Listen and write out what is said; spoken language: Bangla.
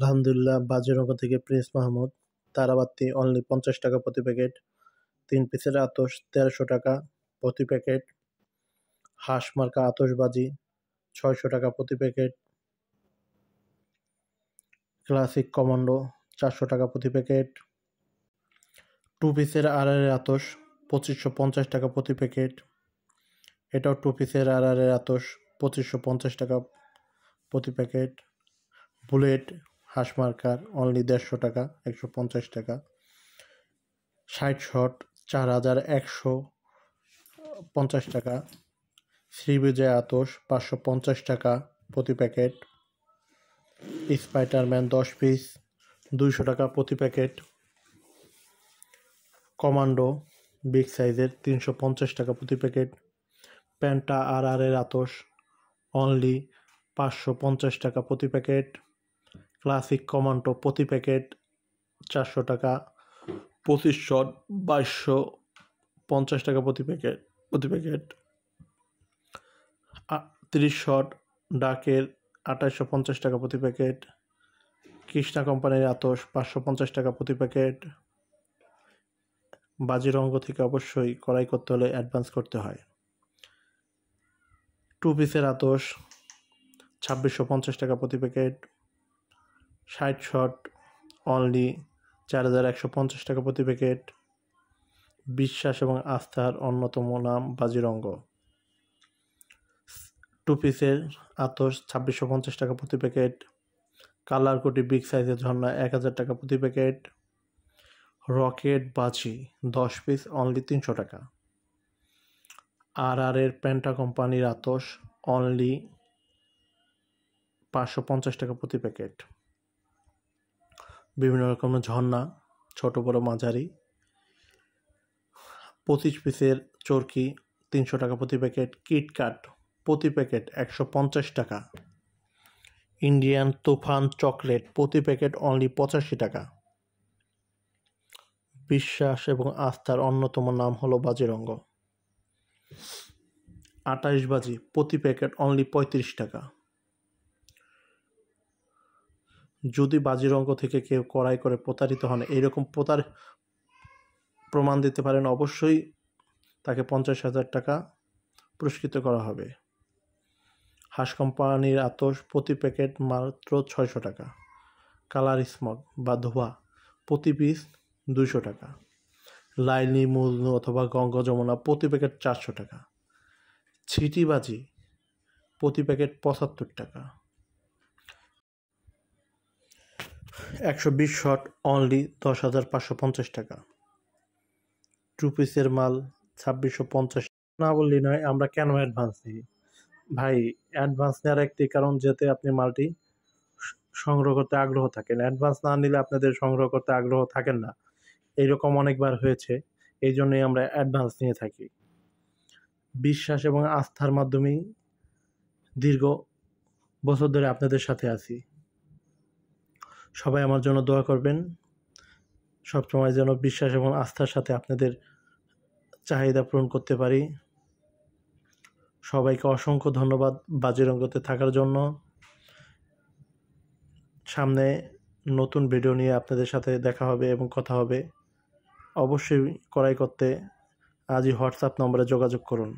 আলহামদুলিল্লাহ, বাজিরঙ্গ থেকে প্রিন্স মাহমুদ। তারাবাতি অনলি 50 টাকা প্রতি প্যাকেট। 3 পিসের আতশ 1300 টাকা প্রতি প্যাকেট। হাঁস মার্কা আতশবাজি 600 টাকা প্রতি প্যাকেট। ক্লাসিক কমান্ডো 400 টাকা প্রতি প্যাকেট। 2 পিসের আড়ারের আতশ 2550 টাকা প্রতি প্যাকেট। এটাও 2 পিসের আড়ারের আতশ 2550 টাকা প্রতি প্যাকেট। বুলেট হাঁস মার্কার অনলি 150 টাকা 150 টাকা। 60 শট 4150 টাকা। শ্রীবিজয় আতশ 550 টাকা প্রতি প্যাকেট। স্পাইডারম্যান 10 পিস 200 টাকা প্রতি প্যাকেট। কমান্ডো বিগ সাইজের 350 টাকা প্রতি প্যাকেট। প্যান্টা এর আতশ অনলি 550 টাকা প্রতি প্যাকেট। ক্লাসিক কমান্ডো প্রতি প্যাকেট 400 টাকা। 25 শট 2250 টাকা প্রতি প্যাকেট। 30 শট ডাকের 2850 টাকা প্রতি প্যাকেট। কৃষ্ণা কোম্পানির আতশ 550 টাকা প্রতি প্যাকেট। বাজিরঙ্গ থেকে অবশ্যই ক্রয় করতে হলে অ্যাডভান্স করতে হয়। 2 পিসের আতশ 2650 টাকা প্রতি প্যাকেট। 60 শট অনলি 4150 টাকা প্রতি প্যাকেট। বিশ্বাস এবং আস্থার অন্যতম নাম বাজিরঙ্গ। 2 পিসের আতশ 2650 টাকা প্রতি প্যাকেট। কালার কোটি বিগ সাইজের ঝর্ণা 1000 টাকা প্রতি প্যাকেট। রকেট বাজি 10 পিস অনলি 300 টাকা। এর প্যান্টা কোম্পানির আতশ অনলি 550 টাকা প্রতি প্যাকেট। বিভিন্ন রকমের ঝর্ণা ছোট বড় মাঝারি। 25 পিসের চরকি 300 টাকা প্রতি প্যাকেট। কিটকাট প্রতি প্যাকেট 150 টাকা। ইন্ডিয়ান তুফান চকলেট প্রতি প্যাকেট অনলি 85 টাকা। বিশ্বাস এবং আস্থার অন্যতম নাম হলো বাজিরঙ্গ। 28 বাজি প্রতি প্যাকেট অনলি 35 টাকা। যদি বাজিরঙ্গ থেকে কেউ ক্রয় করে প্রতারিত হন, এইরকম প্রমাণ দিতে পারেন, অবশ্যই তাকে 50,000 টাকা পুরস্কৃত করা হবে। হাঁস কোম্পানির আতশ প্রতি প্যাকেট মাত্র 600 টাকা। কালার স্মগ বা ধোয়া প্রতি পিস 200 টাকা। লাইনি মুজনু অথবা গঙ্গা যমুনা প্রতি প্যাকেট 400 টাকা। ছিটিবাজি প্রতি প্যাকেট 75 টাকা। 120 শট অনলি 10,550 টাকা। 2 পিসের মাল 2650 না বললি নয়। আমরা কেন অ্যাডভান্স নিই ভাই? অ্যাডভান্স নেওয়ার একটি কারণ, যাতে আপনি মালটি সংগ্রহ করতে আগ্রহ থাকেন। অ্যাডভান্স না নিলে আপনাদের সংগ্রহ করতে আগ্রহ থাকেন না, এইরকম অনেকবার হয়েছে। এই জন্যই আমরা অ্যাডভান্স নিয়ে থাকি। বিশ্বাস এবং আস্থার মাধ্যমেই দীর্ঘ বছর ধরে আপনাদের সাথে আছি। সবাই আমার জন্য দোয়া করবেন, সবসময় যেন বিশ্বাস এবং আস্থার সাথে আপনাদের চাহিদা পূরণ করতে পারি। সবাইকে অসংখ্য ধন্যবাদ বাজিরঙ্গতে থাকার জন্য। সামনে নতুন ভিডিও নিয়ে আপনাদের সাথে দেখা হবে এবং কথা হবে। অবশ্যই ক্রয় করতে আজই হোয়াটসঅ্যাপ নম্বরে যোগাযোগ করুন।